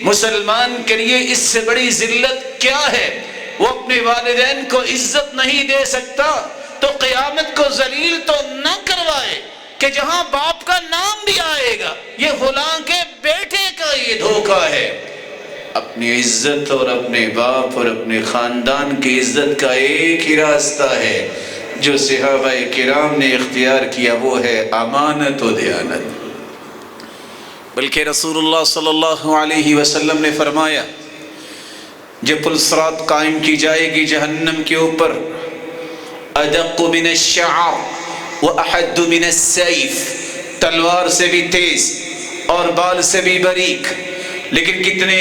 مسلمان کے لیے اس سے بڑی ذلت کیا ہے؟ وہ اپنے والدین کو عزت نہیں دے سکتا تو قیامت کو ذلیل تو نہ کروائے کہ جہاں باپ کا نام بھی آئے گا یہ فلاں کے بیٹے کا یہ دھوکہ ہے۔ اپنی عزت اور اپنے باپ اور اپنے خاندان کی عزت کا ایک ہی راستہ ہے جو صحابہ کرام نے اختیار کیا، وہ ہے امانت و دیانت۔ بلکہ رسول اللہ صلی اللہ علیہ وسلم نے فرمایا جب پل صراط قائم کی جائے گی جہنم کے اوپر، ادق من الشعر واحد من السیف، تلوار سے بھی تیز اور بال سے بھی باریک، لیکن کتنے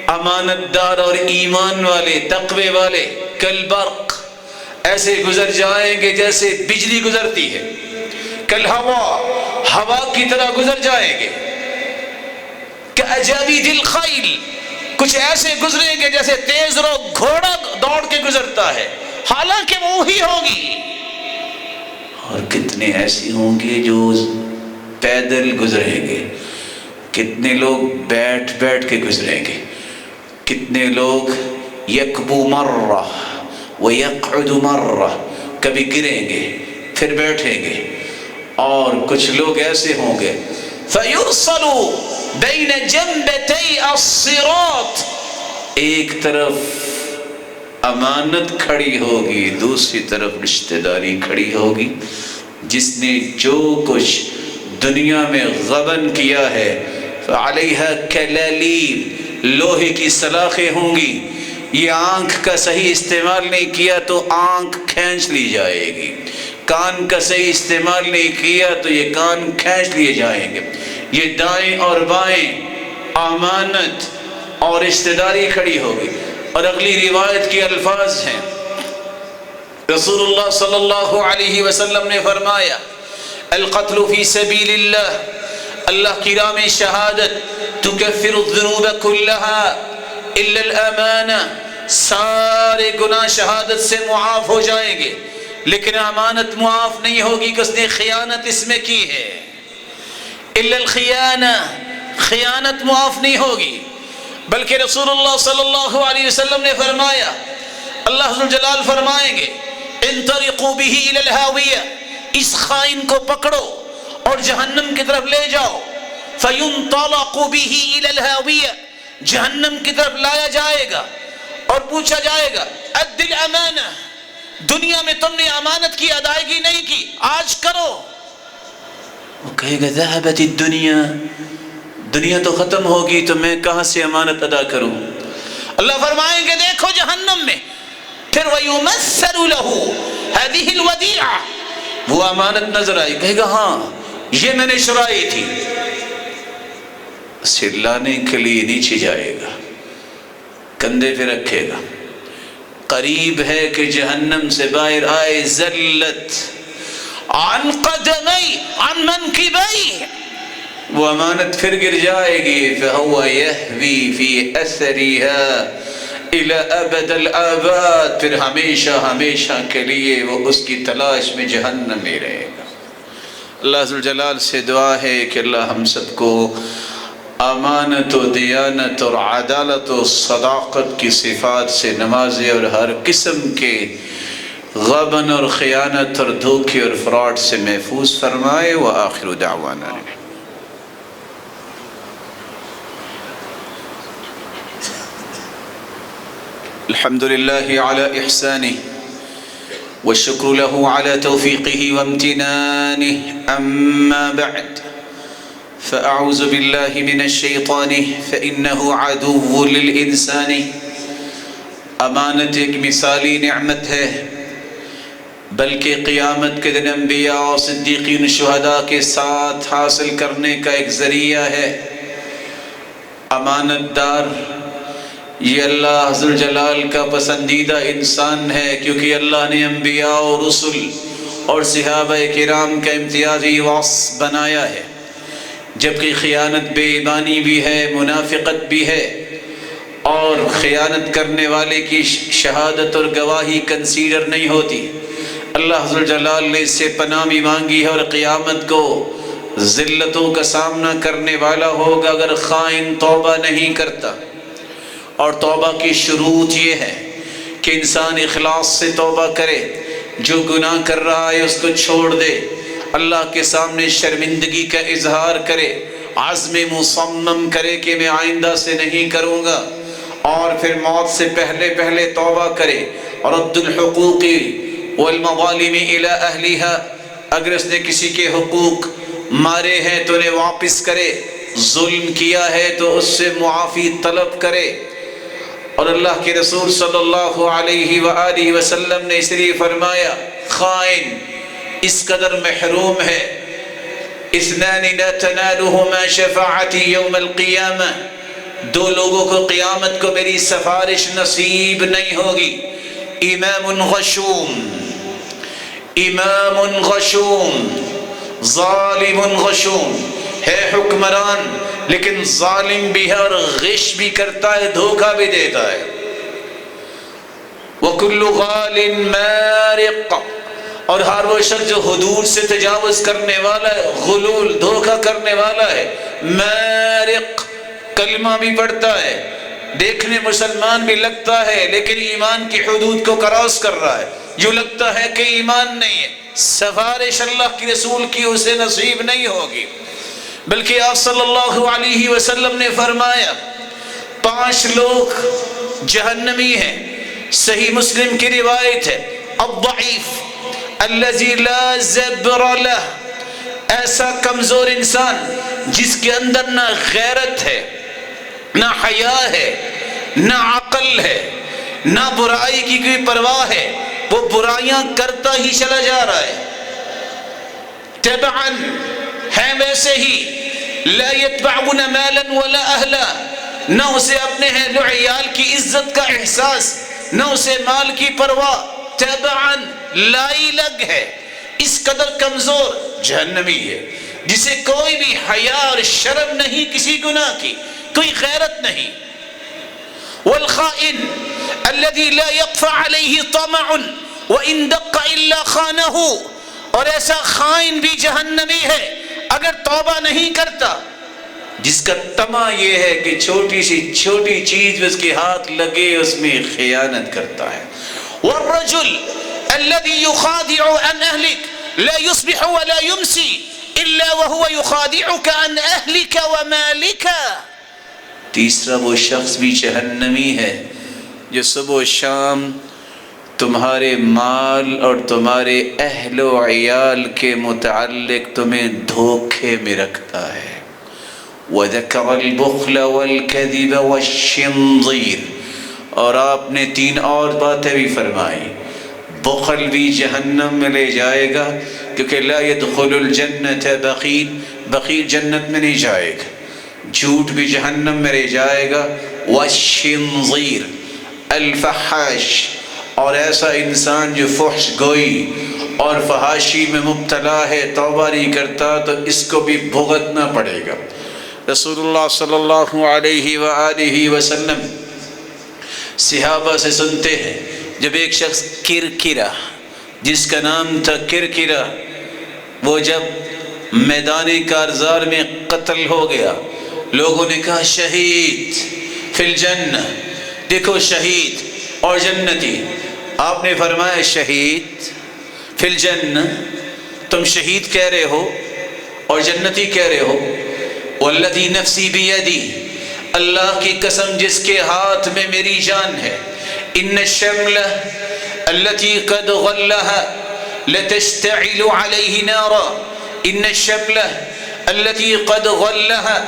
امانت دار اور ایمان والے تقوی والے کالبرق، ایسے گزر جائیں گے جیسے بجلی گزرتی ہے، کالہوا، ہوا کی طرح گزر جائیں گے، کاجاوید الخیل، کچھ ایسے گزریں گے جیسے تیز رو گھوڑا دوڑ کے گزرتا ہے، حالانکہ وہ وہی ہوگی۔ اور کتنے ایسے ہوں گے جو پیدل گزریں گے، کتنے لوگ بیٹھ بیٹھ کے گزریں گے، کتنے لوگ یکبو مرہ ویقعد مرہ، کبھی گریں گے پھر بیٹھیں گے، اور کچھ لوگ ایسے ہوں گے فَيُرْسَلُ بَيْنَ جَنْبَتَيْ الصِّرَاطِ، ایک طرف امانت کھڑی ہوگی، دوسری طرف رشتہ داری کھڑی ہوگی۔ جس نے جو کچھ دنیا میں غبن کیا ہے فَعَلَيْهَا كَلَالِيب، لوہے کی سلاخیں ہوں گی، یہ آنکھ کا صحیح استعمال نہیں کیا تو آنکھ کھینچ لی جائے گی، کان کا صحیح استعمال نہیں کیا تو یہ کان کھینچ لیے جائیں گے، یہ دائیں اور بائیں امانت اور رشتہ داری کھڑی ہوگی۔ اور اگلی روایت کے الفاظ ہیں، رسول اللہ صلی اللہ علیہ وسلم نے فرمایا القتل فی سبیل اللہ، اللہ کی راہ میں شہادت، تکفر الذنوب كلها الا الامانہ، سارے گناہ شہادت سے معاف ہو جائیں گے، لیکن امانت معاف نہیں ہوگی کہ اس نے خیانت اس میں کی ہے، الا الخیانہ، خیانت معاف نہیں ہوگی۔ بلکہ رسول اللہ صلی اللہ علیہ وسلم نے فرمایا، اللہ ذو الجلال فرمائیں گے انطلقوا به الى الهاویہ، اس خائن کو پکڑو اور جہنم کی طرف لے جاؤ، فینطلق به الى الهاویہ، جہنم کی طرف لایا جائے گا اور پوچھا جائے گا اد الامانہ، دنیا میں تم نے امانت کی ادائیگی نہیں کی، آج کرو۔ وہ کہے گا ذہبت الدنیا، دنیا تو ختم ہوگی تو میں کہاں سے امانت ادا کروں؟ اللہ فرمائیں گے دیکھو جہنم میں، پھر وَيُمَثَّلُ لَهُ هَذِهِ الْوَدِيعَةِ، وہ امانت نظر آئی، کہے گا ہاں یہ میں نے چرائی تھی، اسے لانے کے لیے نیچے جائے گا، کندھے پہ رکھے گا، قریب ہے کہ جہنم سے باہر آئے، ذلت عن قدمی عن منکبی، وہ امانت پھر گر جائے گی، فَهُوَ يَهْوِي فِي أَثَرِهَا إِلَى أَبَدَ الْآبَادِ، پھر ہمیشہ ہمیشہ کے لیے وہ اس کی تلاش میں جہنم میں رہے گا۔ اللہ ذو الجلال سے دعا ہے کہ اللہ ہم سب کو امانت و دیانت اور عدالت و صداقت کی صفات سے نوازے اور ہر قسم کے غبن اور خیانت اور دھوکے اور فراڈ سے محفوظ فرمائے۔ وآخر دعوانا الحمد لله على إحسانه والشكر له على توفيقه وامتنانه، أما بعد فأعوذ بالله من الشيطان فإنه عدو للإنسان۔ امانت ایک مثالی نعمت ہے، بلکہ قیامت کے دن انبیاء اور صدیقین شہداء کے ساتھ حاصل کرنے کا ایک ذریعہ ہے۔ امانت دار یہ اللہ ذو الجلال کا پسندیدہ انسان ہے، کیونکہ اللہ نے انبیاء اور رسل اور صحابہ کرام کا امتیازی وصف بنایا ہے، جبکہ خیانت بے ایمانی بھی ہے، منافقت بھی ہے، اور خیانت کرنے والے کی شہادت اور گواہی کنسیڈر نہیں ہوتی۔ اللہ ذو الجلال نے اس سے پناہ بھی مانگی ہے، اور قیامت کو ذلتوں کا سامنا کرنے والا ہوگا اگر خائن توبہ نہیں کرتا۔ اور توبہ کی شروط یہ ہے کہ انسان اخلاص سے توبہ کرے، جو گناہ کر رہا ہے اس کو چھوڑ دے، اللہ کے سامنے شرمندگی کا اظہار کرے عزم مصمم کرے کہ میں آئندہ سے نہیں کروں گا، اور پھر موت سے پہلے توبہ کرے، اور رد الحقوق والمظالم الی اہلہا، اگر اس نے کسی کے حقوق مارے ہیں تو انہیں واپس کرے، ظلم کیا ہے تو اس سے معافی طلب کرے۔ اور اللہ کے رسول صلی اللہ علیہ وآلہ وسلم نے اس لیے فرمایا خائن اس قدر محروم ہے، اثنان لا تنالهما شفاعتی یوم القیامہ، دو لوگوں کو قیامت کو میری سفارش نصیب نہیں ہوگی، امام غشوم، ظالم غشوم، ہے حکمران لیکن ظالم بھی ہے اور غش بھی کرتا ہے، دھوکہ بھی دیتا ہے۔ وَكُلُّ غَالٍ مَارِقٍ، اور ہر وہ شخص جو حدود سے تجاوز کرنے والا ہے، غلول دھوکہ کرنے والا ہے، مارق کلمہ بھی پڑھتا ہے، دیکھنے مسلمان بھی لگتا ہے لیکن ایمان کی حدود کو کراس کر رہا ہے، جو لگتا ہے کہ ایمان نہیں ہے، سفارش اللہ کی رسول کی اسے نصیب نہیں ہوگی۔ بلکہ آپ صلی اللہ علیہ وسلم نے فرمایا 5 لوگ جہنمی ہیں، صحیح مسلم کی روایت ہے، الضعیف الذی لا زبر لہ، ایسا کمزور انسان جس کے اندر نہ غیرت ہے، نہ حیا ہے، نہ عقل ہے، نہ برائی کی کوئی پرواہ ہے، وہ برائیاں کرتا ہی چلا جا رہا ہے، تبعاً ہے ویسے ہی، لا يتبعون مالا ولا اہلا، نہ اسے اپنے اہل و عیال کی عزت کا احساس، نہ اسے مال کی پرواہ، تبعاً لائی لگ ہے، اس قدر کمزور جہنمی ہے، جسے کوئی بھی حیا اور شرم نہیں کسی گناہ کی، کوئی غیرت نہیں۔ والخائن الذي لا يخفى عليه طمع وإن دق إلا خانه، اور ایسا خائن بھی جہنمی ہے اگر توبہ نہیں کرتا، جس کا طمع یہ ہے کہ چھوٹی سی چھوٹی چیز اس کے ہاتھ لگے اس میں خیانت کرتا ہے۔ والرجل الذي يخادع عن أهلك لا يصبح ولا يمسي إلا وهو يخادعك عن أهلك ومالك، تیسرا وہ شخص بھی جہنمی ہے جو صبح و شام تمہارے مال اور تمہارے اہل و عیال کے متعلق تمہیں دھوکے میں رکھتا ہے۔ وَذَكَرَ الْبُخْلَ وَالْكَذِبَ وَالشِّنْظِيرَ، اور آپ نے 3 اور باتیں بھی فرمائی۔ بخل بھی جہنم میں لے جائے گا کیونکہ لا يدخل الجنة بخیل، بخیل جنت میں نہیں جائے گا، جھوٹ بھی جہنم میں لے جائے گا، والشنظیر الفحاش، اور ایسا انسان جو فحش گوئی اور فحاشی میں مبتلا ہے، توبہ نہیں کرتا تو اس کو بھی بھگتنا پڑے گا۔ رسول اللہ صلی اللہ علیہ وآلہ وسلم صحابہ سے سنتے ہیں جب ایک شخص کرکرا، جس کا نام تھا کرکرا، وہ جب میدان کارزار میں قتل ہو گیا، لوگوں نے کہا شہید فی الجنہ، دیکھو شہید اور جنتی۔ آپ نے فرمایا شہید فی الجنہ، تم شہید کہہ رہے ہو اور جنتی کہہ رہے ہو، والذی نفسی بیدی، اللہ کی قسم جس کے ہاتھ میں میری جان ہے، ان الشملہ التي قد غلها لتشتعل عليه نارا، ان الشملہ التي قد غلها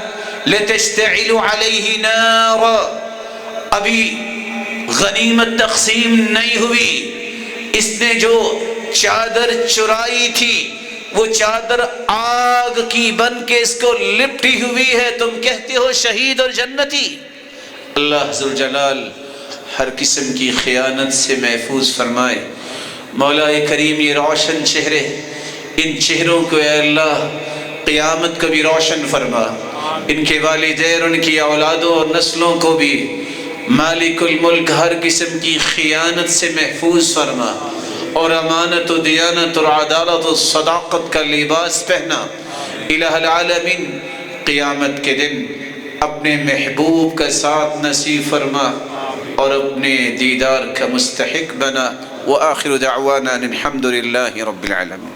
لتشتعل عليه نارا، ابھی غنیمت تقسیم نہیں ہوئی، اس نے جو چادر چرائی تھی وہ چادر آگ کی بن کے اس کو لپٹی ہوئی ہے، تم کہتے ہو شہید اور جنتی۔ اللہ ذوالجلال ہر قسم کی خیانت سے محفوظ فرمائے۔ مولا کریم یہ روشن چہرے، ان چہروں کو اے اللہ قیامت کو بھی روشن فرما، ان کے والدین، ان کی اولادوں اور نسلوں کو بھی مالک الملک ہر قسم کی خیانت سے محفوظ فرما، اور امانت و دیانت اور عدالت و صداقت کا لباس پہنا۔ الہ العالمین قیامت کے دن اپنے محبوب کا ساتھ نصیب فرما اور اپنے دیدار کا مستحق بنا۔ وآخر دعوانا الحمد للہ رب العالمین۔